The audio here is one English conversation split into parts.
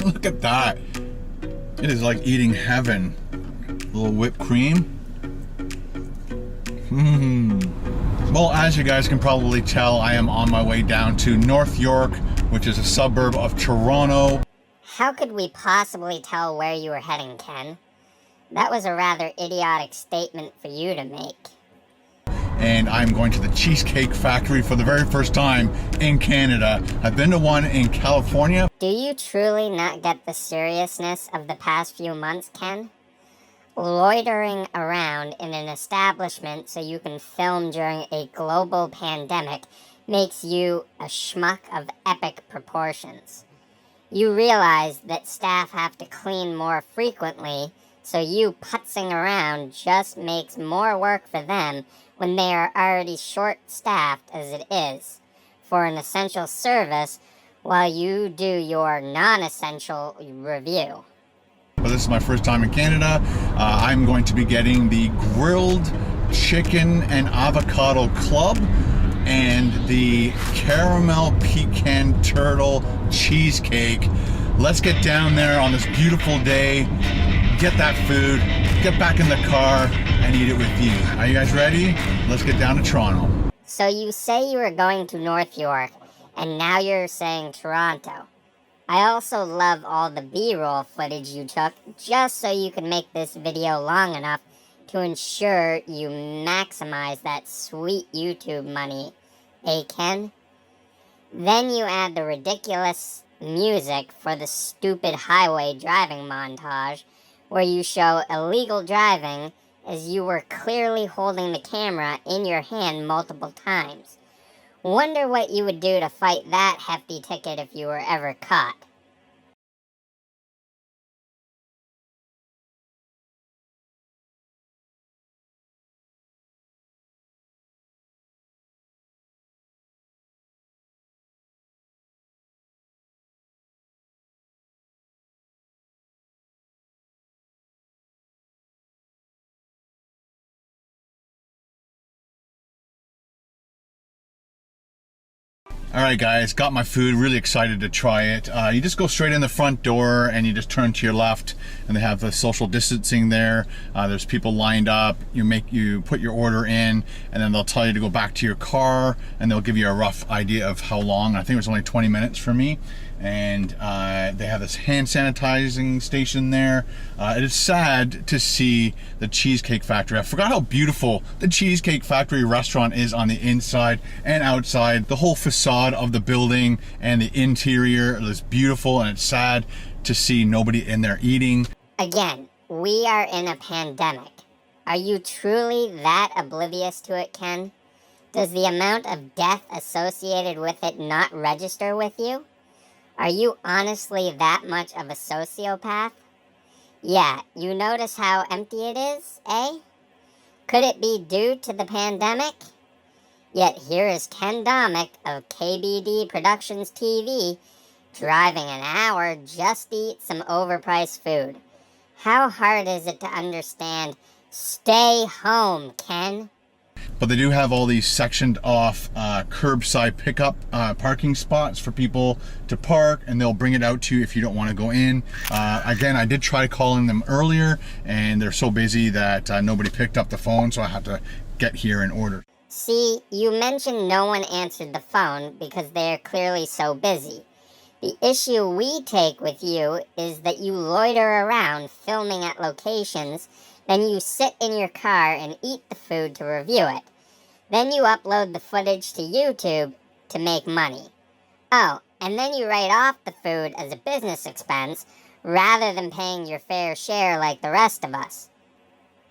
Look at that. It is like eating heaven. A little whipped cream. Well, as you guys can probably tell, I am on my way down to North York, which is a suburb of Toronto. How could we possibly tell where you were heading, Ken? That was a rather idiotic statement for you to make. And I'm going to the Cheesecake Factory for the very first time in Canada. I've been to one in California. Do you truly not get the seriousness of the past few months, Ken? Loitering around in an establishment so you can film during a global pandemic makes you a schmuck of epic proportions. You realize that staff have to clean more frequently, so you putzing around just makes more work for them when they are already short-staffed as it is for an essential service while you do your non-essential review. But this is my first time in Canada. I'm going to be getting the grilled chicken and avocado club and the caramel pecan turtle cheesecake. Let's get down there on this beautiful day, get that food, get back in the car, and eat it with you. Are you guys ready? Let's get down to Toronto. So you say you were going to North York, and now you're saying Toronto. I also love all the B-roll footage you took just so you can make this video long enough to ensure you maximize that sweet YouTube money, eh, Ken? Then you add the ridiculous music for the stupid highway driving montage where you show illegal driving as you were clearly holding the camera in your hand multiple times. Wonder what you would do to fight that hefty ticket if you were ever caught. All right, guys, got my food, really excited to try it. You just go straight in the front door and you just turn to your left and they have the social distancing there. There's people lined up. You put your order in and then they'll tell you to go back to your car and they'll give you a rough idea of how long. I think it was only 20 minutes for me. And they have this hand sanitizing station there. It is sad to see the Cheesecake Factory. I forgot how beautiful the Cheesecake Factory restaurant is on the inside and outside. The whole facade of the building and the interior is beautiful, and it's sad to see nobody in there eating. Again, we are in a pandemic. Are you truly that oblivious to it, Ken? Does the amount of death associated with it not register with you? Are you honestly that much of a sociopath? Yeah, you notice how empty it is, eh? Could it be due to the pandemic? Yet here is Ken Domik of KBDProductionsTV driving an hour just to eat some overpriced food. How hard is it to understand? Stay home, Ken. But they do have all these sectioned off curbside pickup parking spots for people to park, and they'll bring it out to you if you don't want to go in. Again, I did try calling them earlier and they're so busy that nobody picked up the phone, so I had to get here and order. See, you mentioned no one answered the phone because they're clearly so busy. The issue we take with you is that you loiter around filming at locations, then you sit in your car and eat the food to review it. Then you upload the footage to YouTube to make money. Oh, and then you write off the food as a business expense rather than paying your fair share like the rest of us.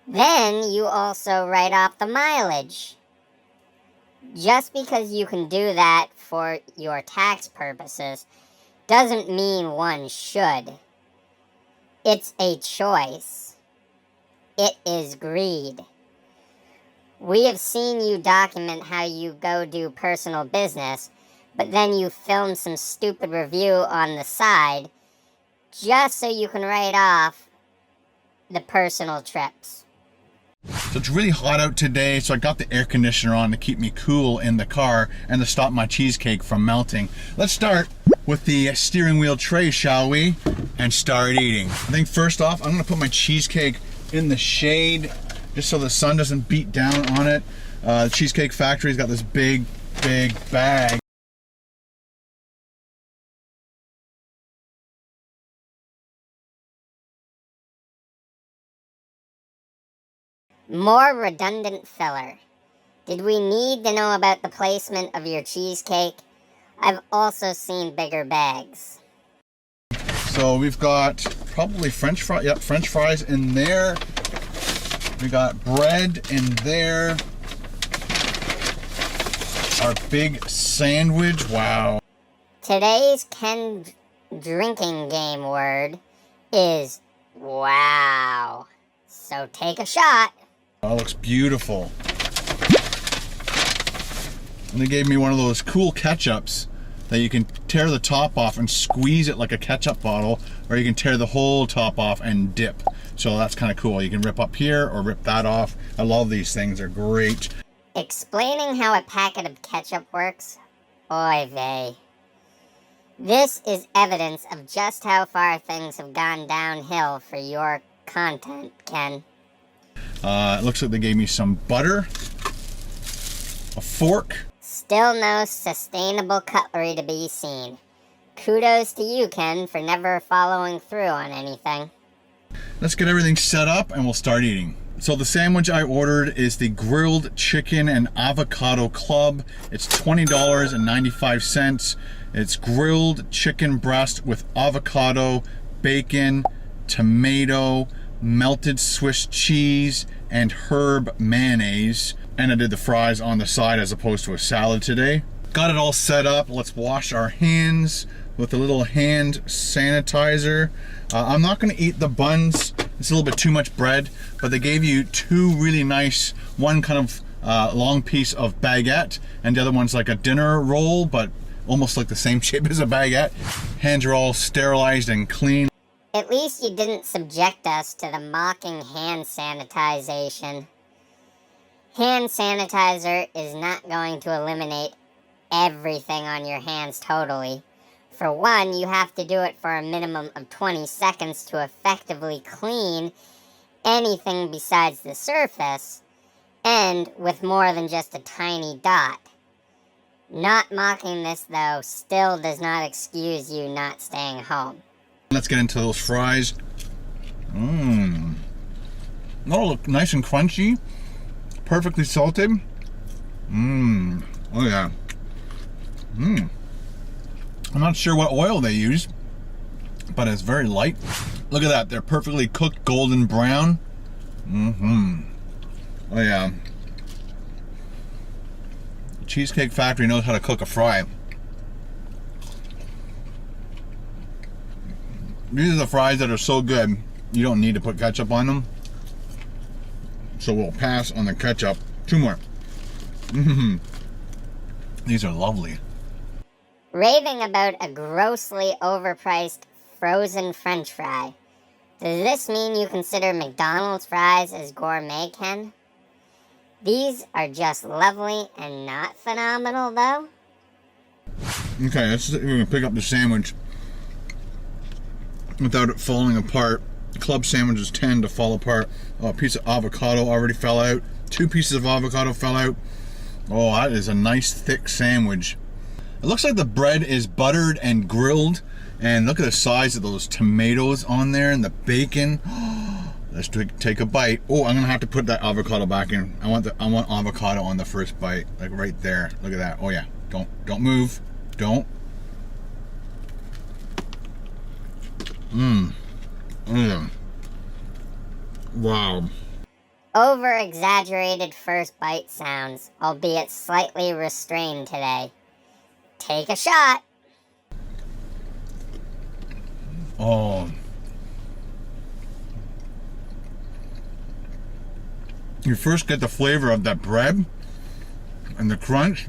Then you also write off the mileage. Just because you can do that for your tax purposes doesn't mean one should. It's a choice. It is greed. We have seen you document how you go do personal business, but then you film some stupid review on the side just so you can write off the personal trips. So it's really hot out today, so I got the air conditioner on to keep me cool in the car and to stop my cheesecake from melting. Let's start with the steering wheel tray, shall we? and start eating. I think first off, I'm gonna put my cheesecake in the shade just so the sun doesn't beat down on it. Cheesecake Factory's got this big bag. More redundant filler. Did we need to know about the placement of your cheesecake? I've also seen bigger bags. So we've got probably French fries. Yep, French fries in there. We got bread in there. Our big sandwich. Wow. Today's Ken drinking game word is wow. So take a shot. That looks beautiful. And they gave me one of those cool ketchups that you can tear the top off and squeeze it like a ketchup bottle, or you can tear the whole top off and dip. So that's kind of cool. You can rip up here or rip that off. I love these things, they're great. Explaining how a packet of ketchup works? Oy vey. This is evidence of just how far things have gone downhill for your content, Ken. It looks like they gave me some butter, a fork. Still no sustainable cutlery to be seen. Kudos to you, Ken, for never following through on anything. Let's get everything set up and we'll start eating. So the sandwich I ordered is the grilled chicken and avocado club. It's $20.95. It's grilled chicken breast with avocado, bacon, tomato, melted Swiss cheese, and herb mayonnaise. And I did the fries on the side as opposed to a salad today. Got it all set up. Let's wash our hands with a little hand sanitizer. I'm not gonna eat the buns. It's a little bit too much bread, but they gave you two really nice, one kind of long piece of baguette, and the other one's like a dinner roll, but almost like the same shape as a baguette. Hands are all sterilized and clean. At least you didn't subject us to the mocking hand sanitization. Hand sanitizer is not going to eliminate everything on your hands totally. For one, you have to do it for a minimum of 20 seconds to effectively clean anything besides the surface, and with more than just a tiny dot. Not mocking this, though, still does not excuse you not staying home. Let's get into those fries. Oh, look nice and crunchy. Perfectly salted. Oh yeah. I'm not sure what oil they use, but it's very light. Look at that, they're perfectly cooked golden brown. Oh yeah. Cheesecake Factory knows how to cook a fry. These are the fries that are so good, you don't need to put ketchup on them. So we'll pass on the ketchup. Two more. These are lovely. Raving about a grossly overpriced frozen French fry. Does this mean you consider McDonald's fries as gourmet, Ken? These are just lovely and not phenomenal, though. Okay, we're gonna pick up the sandwich without it falling apart. Club sandwiches tend to fall apart. Oh, a piece of avocado already fell out. Two pieces of avocado fell out. Oh, that is a nice thick sandwich. It looks like the bread is buttered and grilled. And look at the size of those tomatoes on there and the bacon. Let's take a bite. Oh, I'm gonna have to put that avocado back in. I want avocado on the first bite, like right there. Look at that. Oh yeah. Don't move. Don't. Wow. Over-exaggerated first bite sounds, albeit slightly restrained today. Take a shot. Oh. You first get the flavor of that bread and the crunch.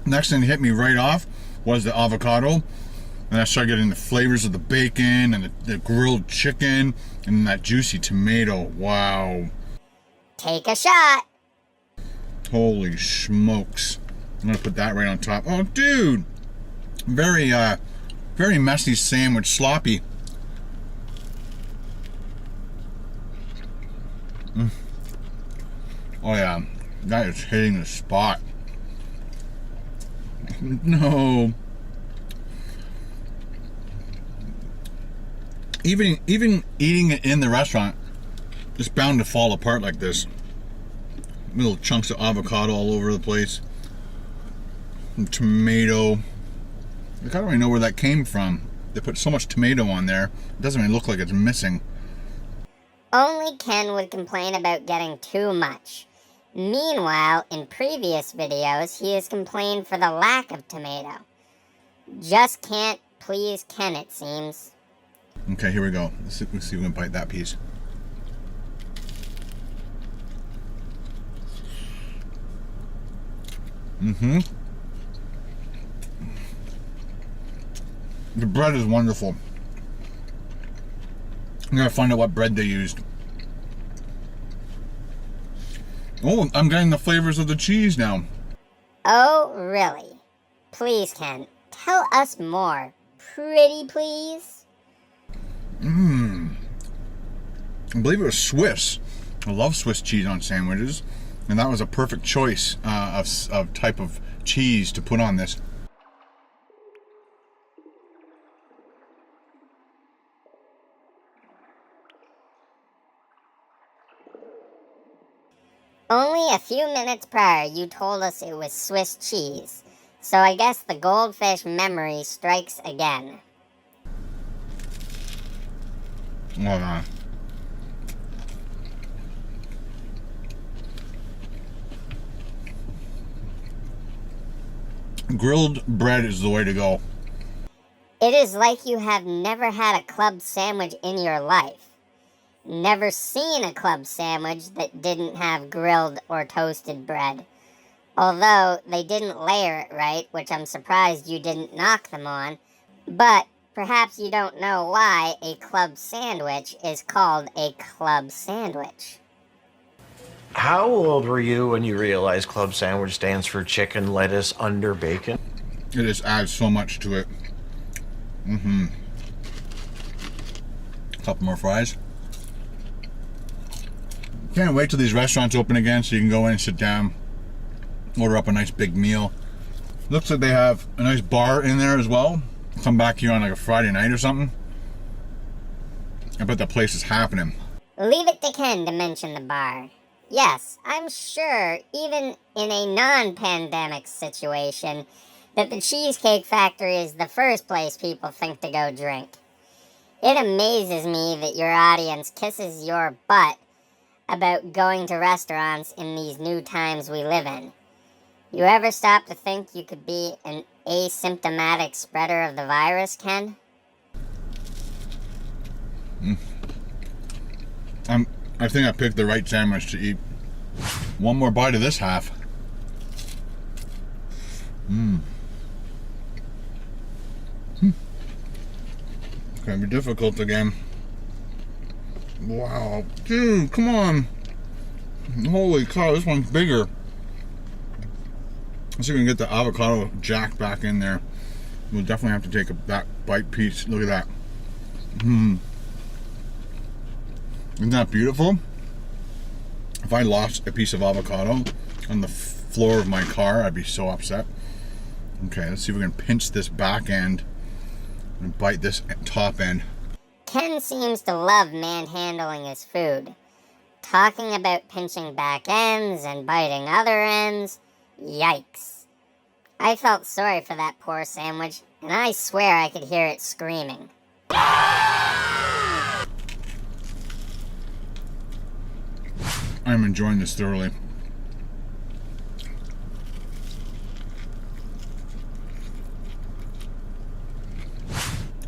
Next thing that hit me right off was the avocado. And I started getting the flavors of the bacon and the grilled chicken and that juicy tomato. Wow. Take a shot. Holy smokes. I'm gonna put that right on top. Oh, dude. Very Very messy sandwich, sloppy. Oh yeah, that is hitting the spot. No. Even eating it in the restaurant, it's bound to fall apart like this. Little chunks of avocado all over the place. And tomato. I don't really know where that came from. They put so much tomato on there, it doesn't even look like it's missing. Only Ken would complain about getting too much. Meanwhile, in previous videos, he has complained for the lack of tomato. Just can't please Ken, it seems. Okay, here we go. Let's see if we can bite that piece. Mm-hmm. The bread is wonderful. I'm gonna find out what bread they used. Oh, I'm getting the flavors of the cheese now. Oh, really? Please, Ken, tell us more. Pretty please? I believe it was Swiss. I love Swiss cheese on sandwiches, and that was a perfect choice of type of cheese to put on this. Only a few minutes prior, you told us it was Swiss cheese, so I guess the goldfish memory strikes again. Hold on. Grilled bread is the way to go. It is like you have never had a club sandwich in your life. Never seen a club sandwich that didn't have grilled or toasted bread. Although they didn't layer it right, which I'm surprised you didn't knock them on. But perhaps you don't know why a club sandwich is called a club sandwich. How old were you when you realized club sandwich stands for chicken, lettuce, under bacon? It just adds so much to it. Couple more fries. Can't wait till these restaurants open again so you can go in and sit down, order up a nice big meal. Looks like they have a nice bar in there as well. Come back here on like a Friday night or something. I bet that place is happening. Leave it to Ken to mention the bar. Yes, I'm sure, even in a non-pandemic situation, that the Cheesecake Factory is the first place people think to go drink. It amazes me that your audience kisses your butt about going to restaurants in these new times we live in. You ever stop to think you could be an asymptomatic spreader of the virus, Ken? I think I picked the right sandwich to eat. One more bite of this half. It's gonna be difficult again. Wow, dude, come on. Holy cow, this one's bigger. Let's see if we can get the avocado jack back in there. We'll definitely have to take that bite piece. Look at that. Isn't that beautiful? If I lost a piece of avocado on the floor of my car, I'd be so upset. Okay, let's see if we can pinch this back end and bite this top end. Ken seems to love manhandling his food. Talking about pinching back ends and biting other ends. Yikes. I felt sorry for that poor sandwich, and I swear I could hear it screaming. I'm enjoying this thoroughly.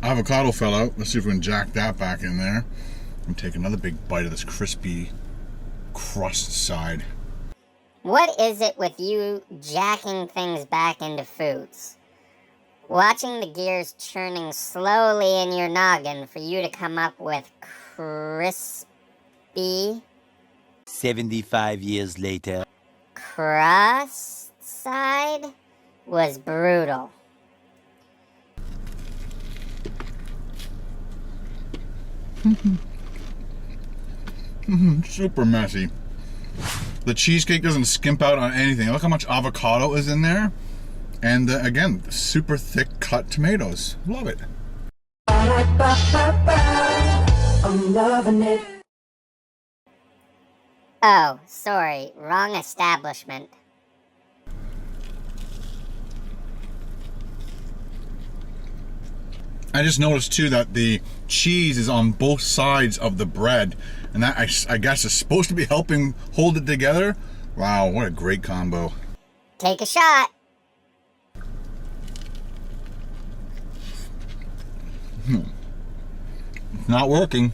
Avocado fell out. Let's see if we can jack that back in there and take another big bite of this crispy crust side. What is it with you jacking things back into foods? Watching the gears churning slowly in your noggin for you to come up with crispy 75 years later. crust side was brutal. Super messy. The cheesecake doesn't skimp out on anything. Look how much avocado is in there. And again, super thick cut tomatoes. Love it. I'm loving it. Oh, sorry, wrong establishment. I just noticed too that the cheese is on both sides of the bread, and that I guess is supposed to be helping hold it together. Wow, what a great combo. Take a shot. It's not working.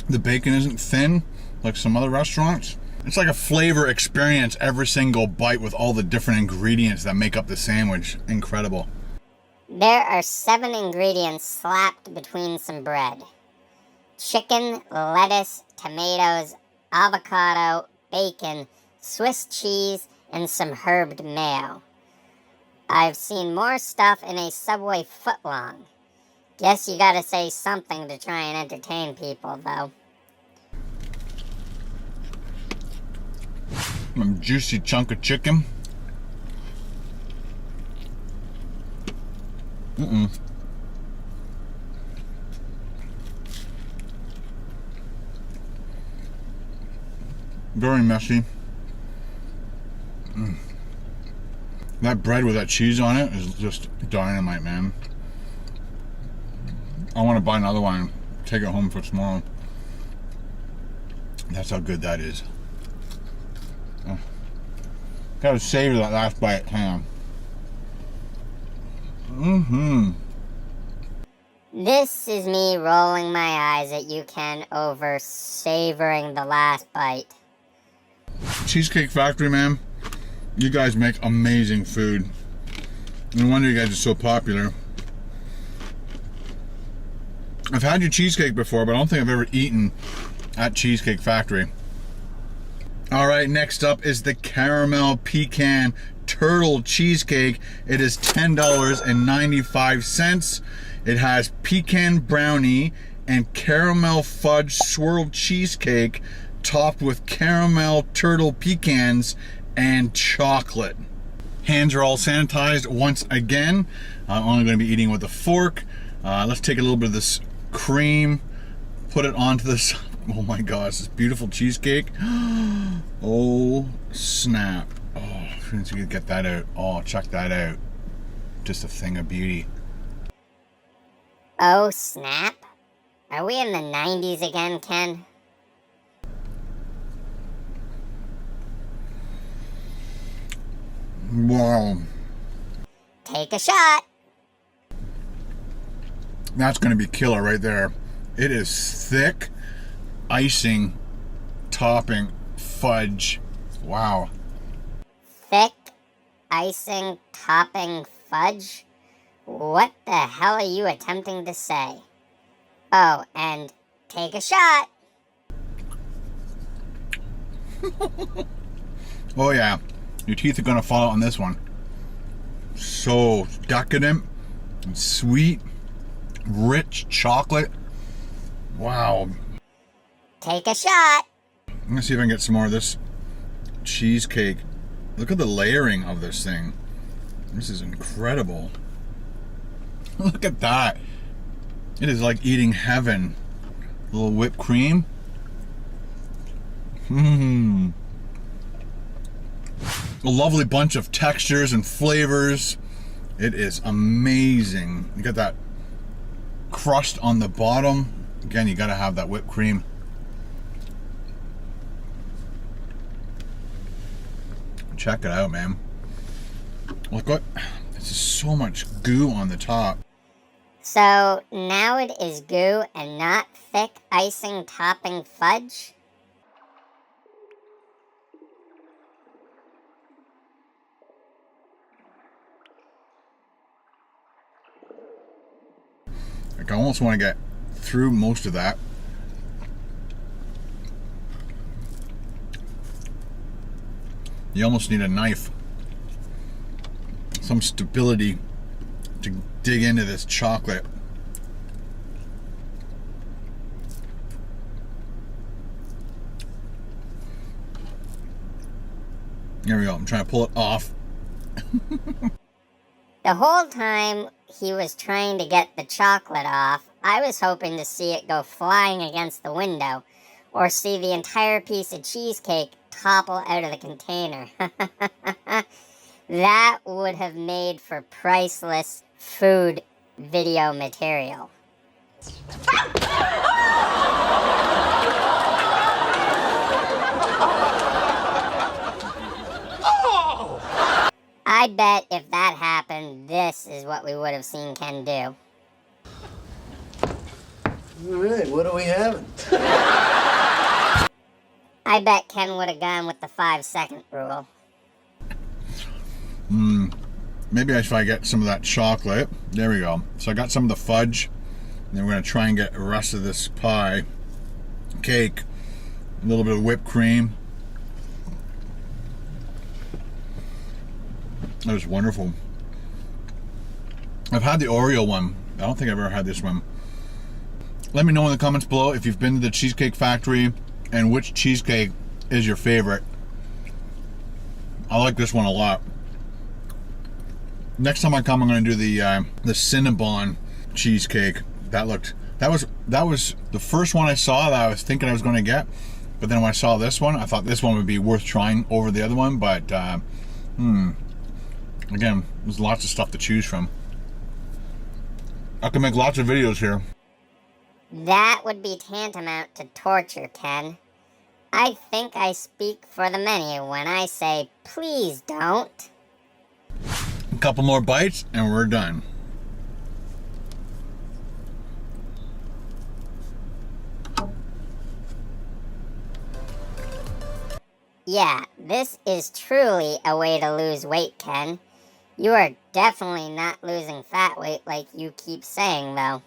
The bacon isn't thin like some other restaurants. It's like a flavor experience every single bite with all the different ingredients that make up the sandwich. Incredible. There are 7 ingredients slapped between some bread. Chicken, lettuce, tomatoes, avocado, bacon, Swiss cheese, and some herbed mayo. I've seen more stuff in a Subway footlong. Guess you gotta say something to try and entertain people, though. A juicy chunk of chicken. Very messy. That bread with that cheese on it is just dynamite, man. I want to buy another one, take it home for tomorrow. That's how good that is. Gotta savor that last bite. Hang on. This is me rolling my eyes at you, Ken, over savoring the last bite. Cheesecake Factory, man. You guys make amazing food. No wonder you guys are so popular. I've had your cheesecake before, but I don't think I've ever eaten at Cheesecake Factory. All right, next up is the caramel pecan turtle cheesecake. It is $10.95. It has pecan brownie and caramel fudge swirled cheesecake topped with caramel turtle pecans and chocolate. Hands are all sanitized once again. I'm only going to be eating with a fork. Let's take a little bit of this cream, put it onto this. Oh my gosh, this beautiful cheesecake. Oh snap. Oh, as soon as you get that out. Oh, check that out. Just a thing of beauty. Oh snap? Are we in the 90s again, Ken? Wow. Take a shot. That's going to be killer right there. It is thick icing topping fudge. Wow. Thick icing topping fudge? What the hell are you attempting to say? Oh, and take a shot. Oh yeah. Your teeth are going to fall out on this one. So decadent and sweet. Rich chocolate. Wow. Take a shot. I'm gonna see if I can get some more of this cheesecake. Look at the layering of this thing. This is incredible. Look at that. It is like eating heaven. A little whipped cream. A lovely bunch of textures and flavors. It is amazing. You got that crust on the bottom. Again, you gotta have that whipped cream. Check it out, man. Look what, this is so much goo on the top. So now it is goo and not thick icing topping fudge? Like, I almost want to get through most of that. You almost need a knife. Some stability to dig into this chocolate. There we go. I'm trying to pull it off. The whole time he was trying to get the chocolate off, I was hoping to see it go flying against the window, or see the entire piece of cheesecake topple out of the container. That would have made for priceless food video material. I bet if that happened, this is what we would have seen Ken do. All right, what are we having? I bet Ken would have gone with the 5-second rule. Maybe I should get some of that chocolate. There we go. So I got some of the fudge. And then we're going to try and get the rest of this pie. Cake. A little bit of whipped cream. That was wonderful. I've had the Oreo one. I don't think I've ever had this one. Let me know in the comments below if you've been to the Cheesecake Factory and which cheesecake is your favorite. I like this one a lot. Next time I come, I'm going to do the Cinnabon cheesecake. That was the first one I saw that I was thinking I was going to get. But then when I saw this one, I thought this one would be worth trying over the other one. But again, there's lots of stuff to choose from. I can make lots of videos here. That would be tantamount to torture, Ken. I think I speak for the many when I say, please don't. A couple more bites and we're done. Yeah, this is truly a way to lose weight, Ken. You are definitely not losing fat weight like you keep saying, though.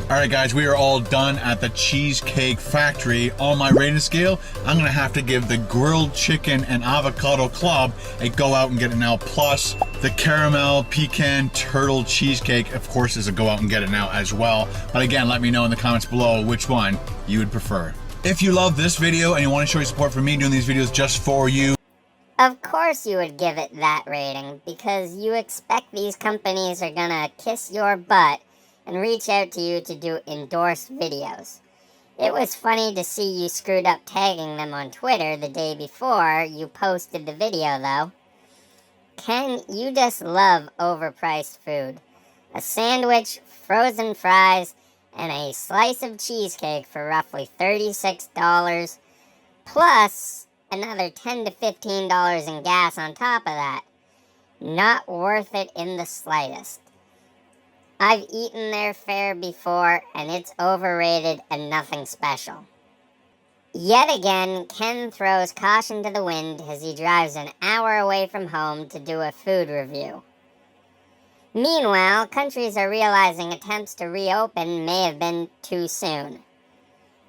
Alright guys, we are all done at the Cheesecake Factory. On my rating scale, I'm going to have to give the grilled chicken and avocado club a go out and get it now. Plus, the caramel pecan turtle cheesecake, of course, is a go out and get it now as well. But again, let me know in the comments below which one you would prefer. If you love this video and you want to show your support for me doing these videos just for you, of course you would give it that rating, because you expect these companies are gonna kiss your butt and reach out to you to do endorsed videos. It was funny to see you screwed up tagging them on Twitter the day before you posted the video, though. Ken, you just love overpriced food. A sandwich, frozen fries, and a slice of cheesecake for roughly $36, plus another $10 to $15 in gas on top of that. Not worth it in the slightest. I've eaten their fare before, and it's overrated and nothing special. Yet again, Ken throws caution to the wind as he drives an hour away from home to do a food review. Meanwhile, countries are realizing attempts to reopen may have been too soon.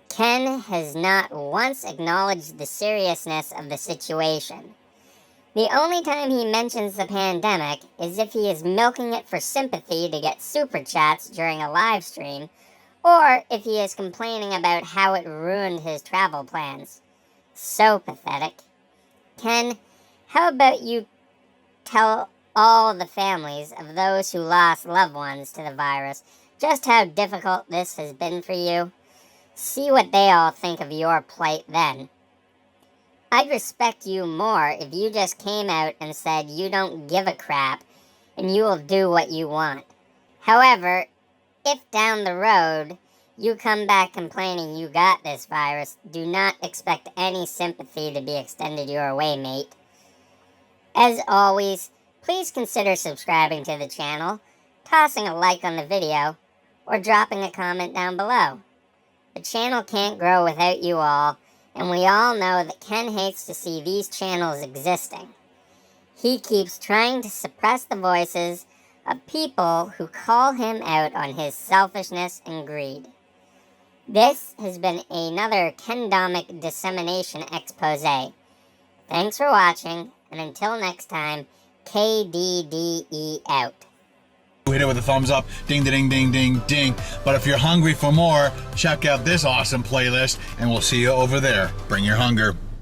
Ken has not once acknowledged the seriousness of the situation. The only time he mentions the pandemic is if he is milking it for sympathy to get super chats during a live stream, or if he is complaining about how it ruined his travel plans. So pathetic. Ken, how about you tell all the families of those who lost loved ones to the virus just how difficult this has been for you? See what they all think of your plight then. I'd respect you more if you just came out and said you don't give a crap and you will do what you want. However, if down the road you come back complaining you got this virus, do not expect any sympathy to be extended your way, mate. As always, please consider subscribing to the channel, tossing a like on the video, or dropping a comment down below. The channel can't grow without you all, and we all know that Ken hates to see these channels existing. He keeps trying to suppress the voices of people who call him out on his selfishness and greed. This has been another Ken Domik dissemination expose. Thanks for watching, and until next time, KDDE out. Hit it with a thumbs up, ding, ding, ding, ding, ding. But if you're hungry for more, check out this awesome playlist, and we'll see you over there. Bring your hunger.